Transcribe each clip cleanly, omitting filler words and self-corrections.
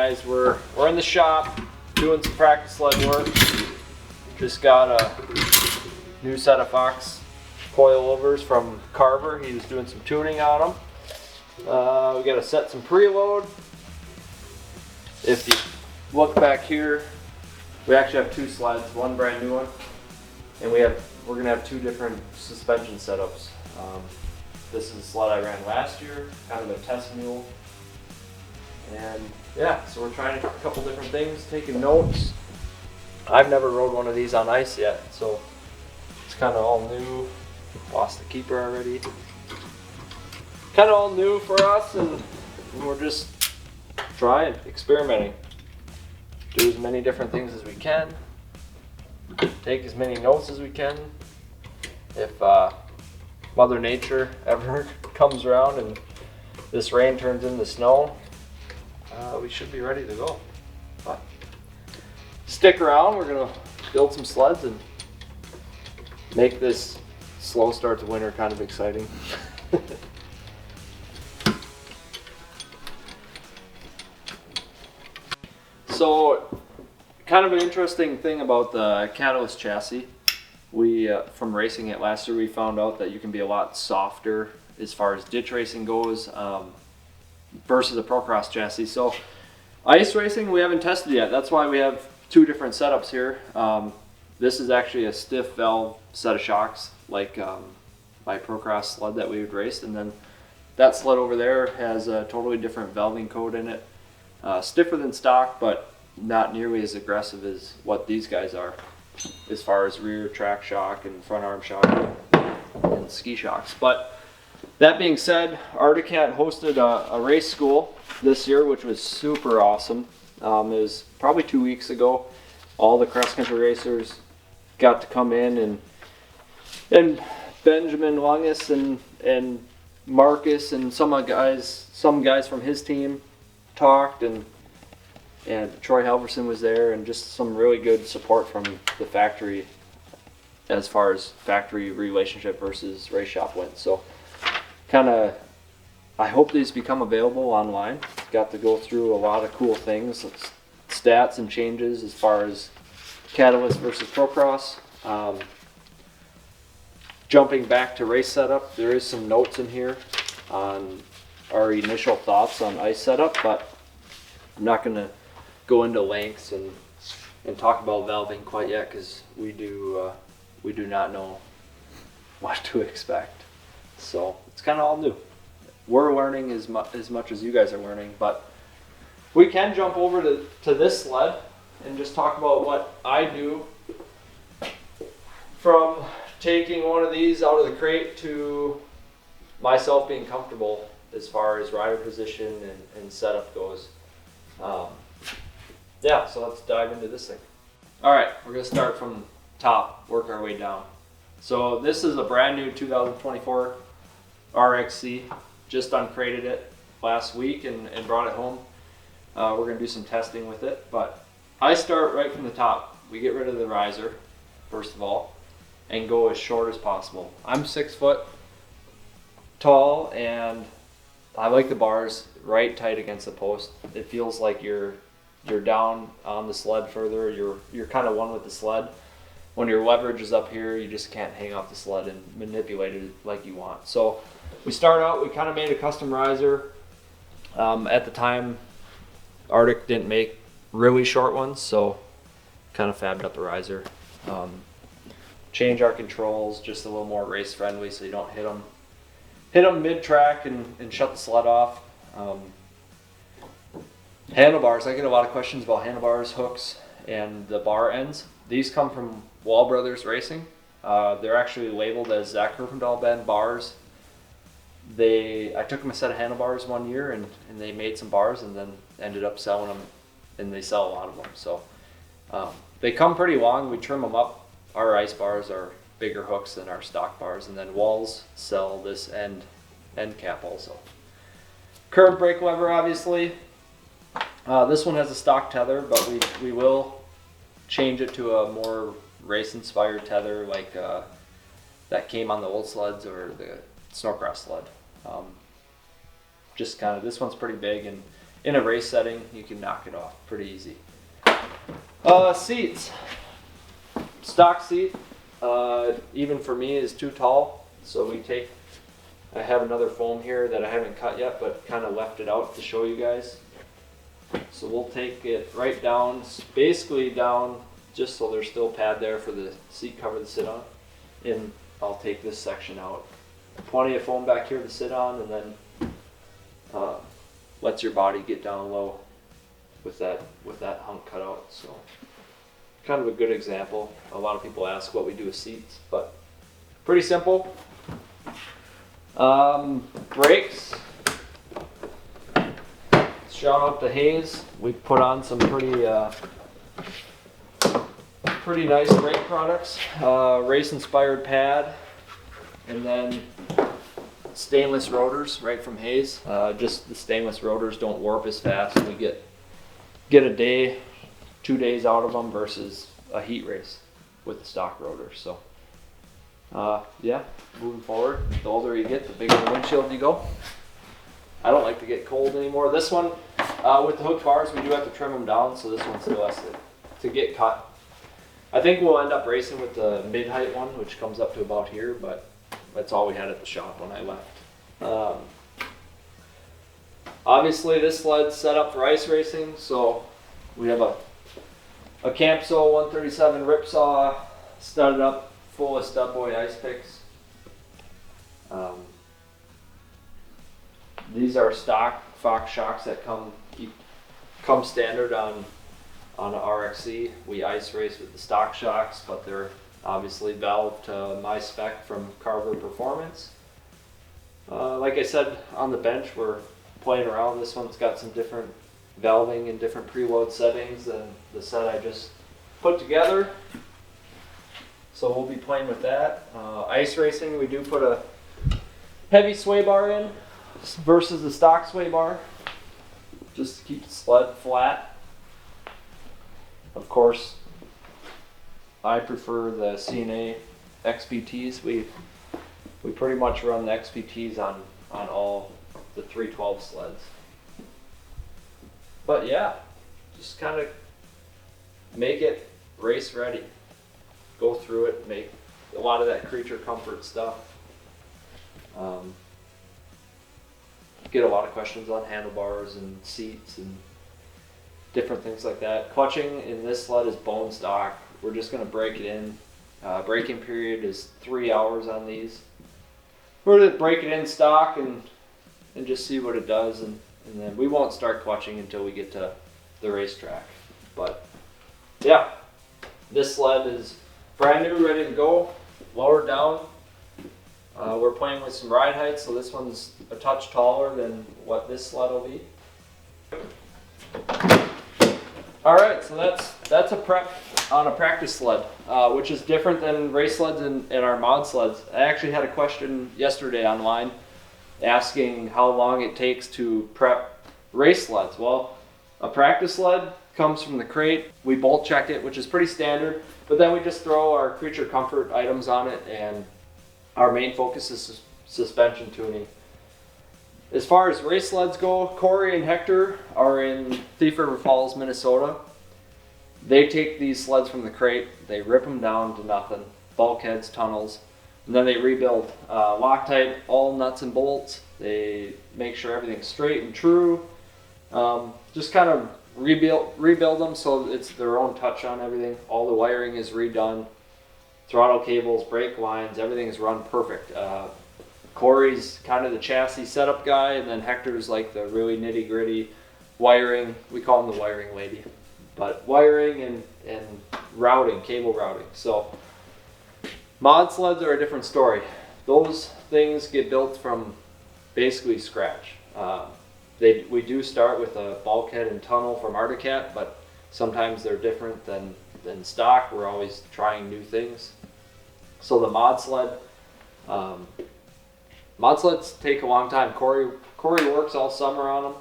guys, we're in the shop doing some practice sled work. Just got a new set of Fox coilovers from Carver. He was doing some tuning on them. We got to set some preload. If you look back here, we actually have two sleds, one brand new one, and we're gonna have two different suspension setups. This is a sled I ran last year, kind of a test mule. And yeah, so we're trying a couple different things, taking notes. I've never rode one of these on ice yet, so it's kind of all new. Lost the keeper already. Kind of all new for us, and we're just trying, experimenting. Do as many different things as we can. Take as many notes as we can. If Mother Nature ever comes around and this rain turns into snow, we should be ready to go. But stick around, we're gonna build some sleds and make this slow start to winter kind of exciting. So, kind of an interesting thing about the Catalyst chassis. We, from racing it last year, we found out that you can be a lot softer as far as ditch racing goes versus a Procross chassis. So, ice racing we haven't tested yet. That's why we have two different setups here. This is actually a stiff valve set of shocks, like my Procross sled that we would race, and then that sled over there has a totally different valving code in it. Stiffer than stock, but not nearly as aggressive as what these guys are, as far as rear track shock and front arm shock and ski shocks. But that being said, Arctic Cat hosted a race school this year, which was super awesome. It was probably 2 weeks ago. All the cross country racers got to come in, and Benjamin Lungus and Marcus and some guys from his team talked, and Troy Halverson was there, and just some really good support from the factory as far as factory relationship versus race shop went. So kind of, I hope these become available online. Got to go through a lot of cool things, stats and changes as far as Catalyst versus Procross. Jumping back to race setup, there is some notes in here on our initial thoughts on ice setup, but I'm not going to go into lengths and talk about valving quite yet, because we do not know what to expect. So it's kind of all new. We're learning as much as you guys are learning, but we can jump over to this sled and just talk about what I do from taking one of these out of the crate to myself being comfortable as far as rider position and setup goes. Yeah, so let's dive into this thing. All right, we're gonna start from top, work our way down. So this is a brand new 2024 RXC. Just uncrated it last week and brought it home. We're gonna do some testing with it, but I start right from the top. We get rid of the riser, first of all, and go as short as possible. I'm 6 foot tall, and I like the bars right tight against the post. It feels like you're down on the sled further. You're kind of one with the sled. When your leverage is up here, you just can't hang off the sled and manipulate it like you want. So we start out, we kind of made a custom riser. At the time, Arctic didn't make really short ones, so kind of fabbed up a riser. Change our controls just a little more race friendly, so you don't hit them mid-track and shut the sled off. Handlebars, I get a lot of questions about handlebars, hooks, and the bar ends. These come from Wall Brothers Racing. They're actually labeled as Zach Herfindahl bend bars. I took them a set of handlebars one year, and they made some bars, and then ended up selling them, and they sell a lot of them. So they come pretty long. We trim them up. Our ice bars are bigger hooks than our stock bars, and then Walls sell this end cap also. Curved brake lever, obviously. This one has a stock tether, but we will change it to a more race-inspired tether, like that came on the old sleds or the snowcross sled. Just kind of, this one's pretty big, and in a race setting, you can knock it off pretty easy. Seats. Stock seat, even for me, is too tall. So I have another foam here that I haven't cut yet, but kind of left it out to show you guys. So we'll take it right down, basically down, just so there's still pad there for the seat cover to sit on. And I'll take this section out. Plenty of foam back here to sit on, and then lets your body get down low with that hunk cut out. So kind of a good example. A lot of people ask what we do with seats, but pretty simple. Brakes. Shout out to Hayes. We put on some pretty nice brake products. Race inspired pad, and then stainless rotors right from Hayes. Just the stainless rotors don't warp as fast. We get a day, 2 days out of them versus a heat race with the stock rotors. So yeah, moving forward, the older you get, the bigger the windshield you go. I don't like to get cold anymore. This one, with the hook bars, we do have to trim them down, so this one still has to get cut. I think we'll end up racing with the mid-height one, which comes up to about here, but that's all we had at the shop when I left. Obviously, this sled's set up for ice racing, so we have a Campso 137 ripsaw studded up full of stud boy ice picks. These are stock Fox shocks that come standard on an RXC. We ice race with the stock shocks, but they're obviously valved to my spec from Carver Performance. Like I said, on the bench we're playing around. This one's got some different valving and different preload settings than the set I just put together. So we'll be playing with that. Ice racing, we do put a heavy sway bar in versus the stock sway bar, just to keep the sled flat. Of course, I prefer the CNA XPTs. We pretty much run the XPTs on all the 312 sleds. But yeah, just kind of make it race ready. Go through it, make a lot of that creature comfort stuff. Get a lot of questions on handlebars and seats and different things like that. Clutching in this sled is bone stock. We're just going to break it in. Braking period is 3 hours on these. We're going to break it in stock and just see what it does, and then we won't start clutching until we get to the racetrack. But yeah, this sled is brand new, ready to go, lowered down. We're playing with some ride heights, so this one's a touch taller than what this sled will be. Alright, so that's a prep on a practice sled, which is different than race sleds and our mod sleds. I actually had a question yesterday online asking how long it takes to prep race sleds. Well, a practice sled comes from the crate. We bolt check it, which is pretty standard, but then we just throw our creature comfort items on it, and our main focus is suspension tuning. As far as race sleds go, Corey and Hector are in Thief River Falls, Minnesota. They take these sleds from the crate, they rip them down to nothing, bulkheads, tunnels, and then they rebuild. Loctite all nuts and bolts. They make sure everything's straight and true. Just kind of rebuild them so it's their own touch on everything. All the wiring is redone. Throttle cables, brake lines, everything is run perfect. Corey's kind of the chassis setup guy, and then Hector's like the really nitty gritty wiring. We call him the wiring lady. But wiring and routing, cable routing. So mod sleds are a different story. Those things get built from basically scratch. We do start with a bulkhead and tunnel from Articat, but sometimes they're different than stock. We're always trying new things. So the mod sleds take a long time. Corey works all summer on them.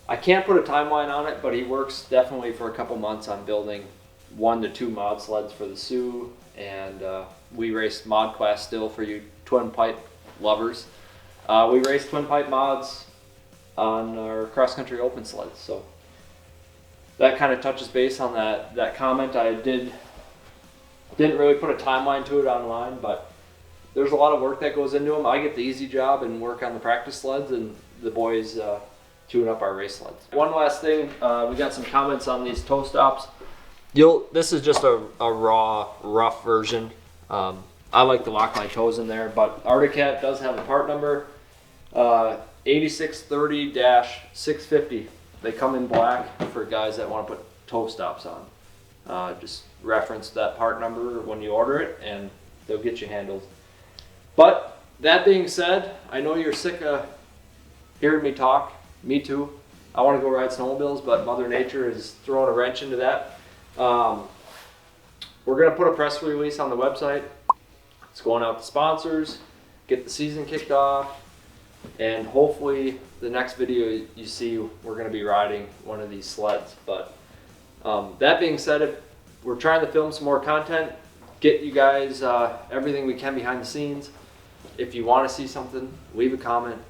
I can't put a timeline on it, but he works definitely for a couple months on building 1 to 2 mod sleds for the Sioux, and we race mod class still for you twin pipe lovers. We race twin pipe mods on our cross-country open sleds. So that kind of touches base on that comment. I didn't really put a timeline to it online, but there's a lot of work that goes into them. I get the easy job and work on the practice sleds, and the boys tune up our race sleds. One last thing, we got some comments on these toe stops. This is just a raw, rough version. I like to lock my toes in there, but Articat does have a part number, 8630-650. They come in black for guys that want to put toe stops on. Just reference that part number when you order it, and they'll get you handled. But that being said, I know you're sick of hearing me talk. Me too. I want to go ride snowmobiles, but Mother Nature is throwing a wrench into that. We're going to put a press release on the website. It's going out to sponsors, get the season kicked off, and hopefully the next video you see, we're going to be riding one of these sleds. But that being said, we're trying to film some more content, get you guys everything we can behind the scenes. If you want to see something, leave a comment.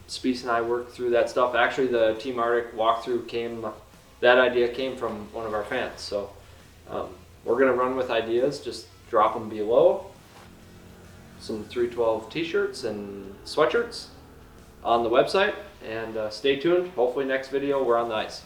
Speece and I work through that stuff. Actually, the Team Arctic walkthrough that idea came from one of our fans. So we're going to run with ideas, just drop them below. Some 312 t-shirts and sweatshirts on the website, and stay tuned. Hopefully next video we're on the ice.